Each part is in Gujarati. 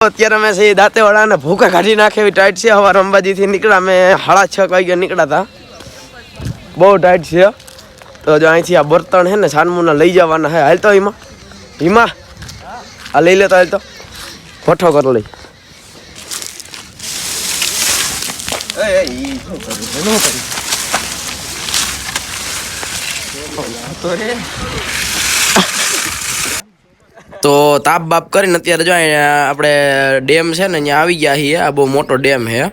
અત્યારે અમે છે દાંતેવાડા ને ભૂખા કાઢી નાખે એવી ટાઈટ છે. સવારે અંબાજીથી નીકળ્યા અમે 6:30 વાગે નીકળ્યા હતા. બહુ ટાઈટ છે. તો જો અહીંથી આ બર્તન છે ને સાનમુના લઈ જવાના છે. હાલ તો હિમા આ લઈ લેતો. હાલ તો ફોટો કરો લઈ. તો તાપ બાપ કરીને અત્યારે જો આપણે ડેમ છે ને ત્યાં આવી ગયા છીએ. આ બહુ મોટો ડેમ છે.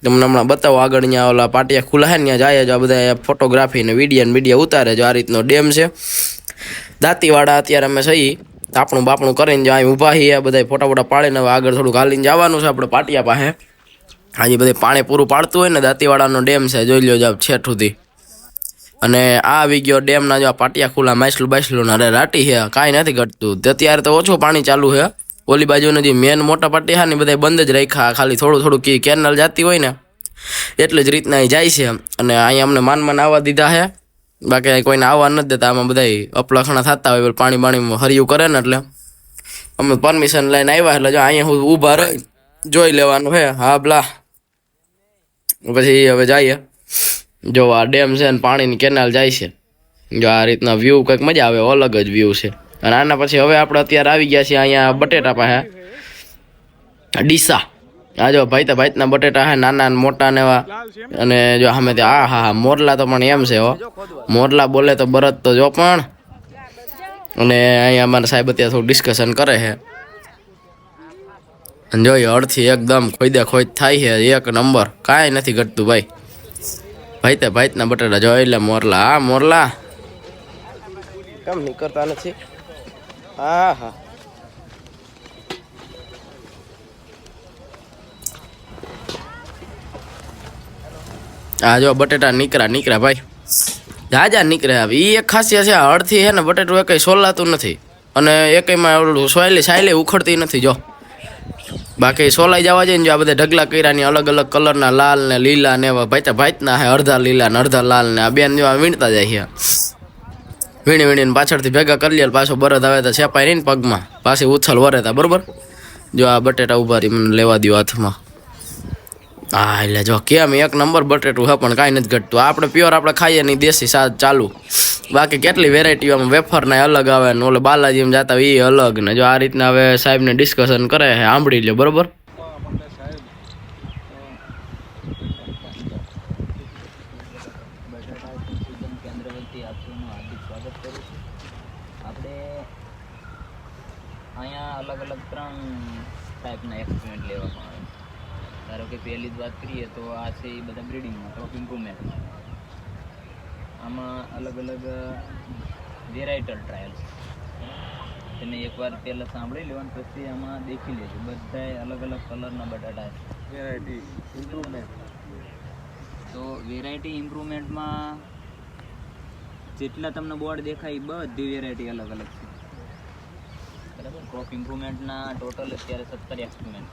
તમને હમણાં બતાવો આગળ ત્યાં ઓલા પાટિયા ખુલ્લા છે ને ત્યાં જાય જો આ બધા ફોટોગ્રાફી ને વિડીયો ઉતારે જો. આ રીતનો ડેમ છે દાંતીવાડા. અત્યારે અમે સહી આપણું બાપણું કરીને જો અહીં ઊભા છીએ. બધા ફોટા પાડીને હવે આગળ થોડુંક હાલીને જવાનું છે આપણે પાટિયા પાસે. હાજી બધે પાણી પૂરું પાડતું હોય ને દાંતીવાડાનો ડેમ છે. જોઈ લો જો છેઠ સુધી. અને આ આવી ગયો ડેમના જો પાટિયા ખુલ્લા માછલું ના રાટી છે. કાંઈ નથી ઘટતું. અત્યારે તો ઓછું પાણી ચાલુ છે. ઓલી બાજુના જે મેન મોટા પાટિયા ને બધા બંધ જ રાખ્યા. ખાલી થોડું કેનાલ જતી હોય ને એટલે જ રીતના અહીં જાય છે. અને અહીંયા અમને માન આવવા દીધા છે. બાકી કોઈને આવવા નથી દેતા. આમાં બધા અપલખણા થતા હોય પાણી હરિયું કરે ને એટલે અમે પરમિશન લઈને આવ્યા. એટલે જો અહીંયા હું ઊભા રહી જોઈ લેવાનું છે. હા બલા પછી હવે જઈએ. જો આ ડેમ છે ને પાણીની કેનાલ જાય છે. જો આ રીતના વ્યૂ કંઈક મજા આવે. અલગ જ વ્યૂ છે. અને આના પછી હવે આપણે અત્યારે આવી ગયા છીએ અહીંયા બટેટા પાસે ડીસા. આ જો ભાઈના બટેટા છે નાના મોટા ને એવા. અને જો સામે ત્યાં હા મોરલા તો પણ એમ છે હો. મોરલા બોલે તો બરત તો જો પણ. અને અહીંયા અમારા સાહેબ અત્યારે થોડું ડિસ્કશન કરે છે. અને જોઈએ અડથી એકદમ ખોઈ થાય છે. એક નંબર કાંઈ નથી ઘટતું ભાઈ. ભાઈના બટેટા જોઈ લે. મોરલા હા મોરલા કેમ નીકળતા નથી. હા હા જો બટેટા નીકળ્યા ભાઈ. જાજા નીકળ્યા. એ એક ખાસિયત છે અડથી છે ને બટેટું એક સોલાતું નથી. અને એકમાં ઓલું સાયલી ઉખડતી નથી જો. બાકી સોલાઈ જવા જાય ને જો આ બધા ઢગલા કર્યાની અલગ કલરના લાલ ને લીલા ને એવા ભાઈના હે. અડધા લીલા ને અડધા લાલ ને આ બેન જો વીણતા જાય છે. વીણીને પાછળથી ભેગા કરી લે. પાછો બરદ આવે તો છેપાય નહીં પગમાં. પાછી ઉછલ વરેતા બરોબર. જો આ બટેટા ઉભા રહી મને લેવા દો હાથમાં. હા એટલે જો કેમ એક નંબર બટેટું હે પણ કાંઈ નથી ઘટતું. આપણે પ્યોર આપણે ખાઈએ નહીં દેશી સાદ ચાલુ. બાકી કેટલી વેરાયટીઓમાં વેફરના અલગ આવે ને ઓલે બાલાજી એમ જતા હોય એ અલગ ને. જો આ રીતના હવે સાહેબને ડિસ્કશન કરે છે. સાંભળી લો બરોબર. અહીંયા અલગ 3 ટાઈપના એક્સપેરિમેન્ટ લેવામાં આવે. ધારો કે પહેલી જ વાત કરીએ તો આ છે એ બધા બ્રીડિંગમાં ક્રોપ ઇમ્પ્રુવમેન્ટ. આમાં અલગ વેરાયટલ ટ્રાયલ્સ. તમે એકવાર પહેલાં સાંભળી લેવાનું પછી આમાં દેખી લેજો. બધાય અલગ કલરના બટાટા છે. Variety improvement. તો વેરાયટી ઇમ્પ્રુવમેન્ટમાં જેટલા તમને બોર્ડ દેખાય બધી વેરાયટી અલગ છે. બરાબર. ક્રોપ ઇમ્પ્રુવમેન્ટના ટોટલ અત્યારે 17 એક્સપેરિમેન્ટ.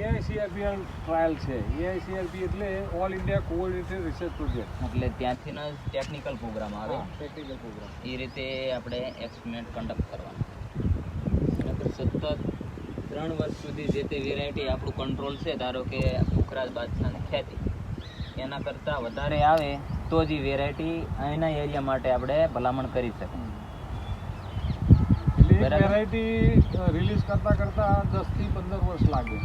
AICRP ટ્રાયલ છે. AICRP એટલે all India coordinated research project. એટલે ત્યાંથી જ ટેકનિકલ પ્રોગ્રામ આવે. ટેકનિકલ પ્રોગ્રામ એ રીતે આપણે એક્સપેરિમેન્ટ કન્ડક્ટ કરવાના. સતત 3 વર્ષ સુધી જે તે વેરાયટી આપણું કંટ્રોલ છે. ધારો કે પુખરાજ બાદશાહની ખ્યાતિ એના કરતાં વધારે આવે તો જ એ વેરાયટી અહીંના એરિયા માટે આપણે ભલામણ કરી શકીએ. વેરાયટી રિલીઝ કરતા 10 થી 15 વર્ષ લાગે.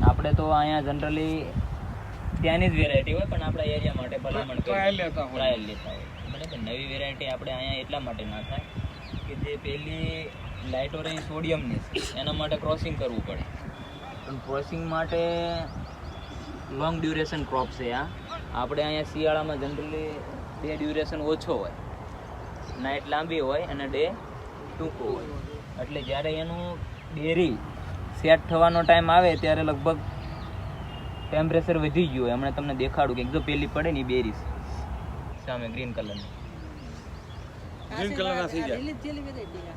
આપણે તો અહીંયા જનરલી ત્યાંની જ વેરાયટી હોય પણ આપણા એરિયા માટે ભલામણ ટ્રાયલ લેતા હોય. બરાબર. નવી વેરાયટી આપણે અહીંયા એટલા માટે ના થાય કે જે પેલી લાઇટો રહી સોડિયમની એના માટે ક્રોસિંગ કરવું પડે. પણ ક્રોસિંગ માટે લોંગ ડ્યુરેશન ક્રોપ છે. આપણે અહીંયા શિયાળામાં જનરલી ડે ડ્યુરેશન ઓછો હોય. નાઇટ લાંબી હોય અને ડે ટૂંકો હોય. એટલે જ્યારે એનું ડેરી સેટ થવાનો ટાઈમ આવે ત્યારે લગભગ ટેમ્પરેચર વધી ગયું હોય. હમણાં તમને દેખાડું કે જો પેલી પડે ને એ બેરી સામે ગ્રીન કલરની થઈ જાય.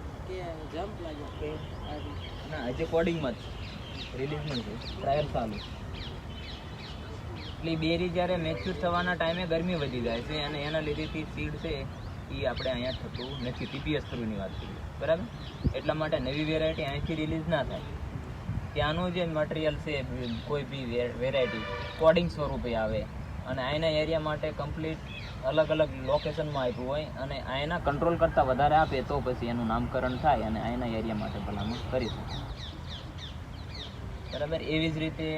ના હજી કોડિંગમાં જ રિલીઝ નહીં થયું. ટ્રાયલ ચાલુ. એટલે બેરી જ્યારે મેચ્યોર થવાના ટાઈમે ગરમી વધી જાય છે અને એના લીધેથી સીડ છે એ આપણે અહીંયા થતું નથી. TPS થ્રુની વાત કરીએ બરાબર. એટલા માટે નવી વેરાયટી અહીંથી રિલીઝ ના થાય ત્યાંનું જે મટીરિયલ છે કોઈ બી વેરાયટી કોડિંગ સ્વરૂપે આવે અને આના એરિયા માટે કમ્પ્લીટ અલગ અલગ લોકેશનમાં આપ્યું હોય અને આના કંટ્રોલ કરતાં વધારે આપે તો પછી એનું નામકરણ થાય અને આના એરિયા માટે ભલામણ કરી શકે. બરાબર. એવી જ રીતે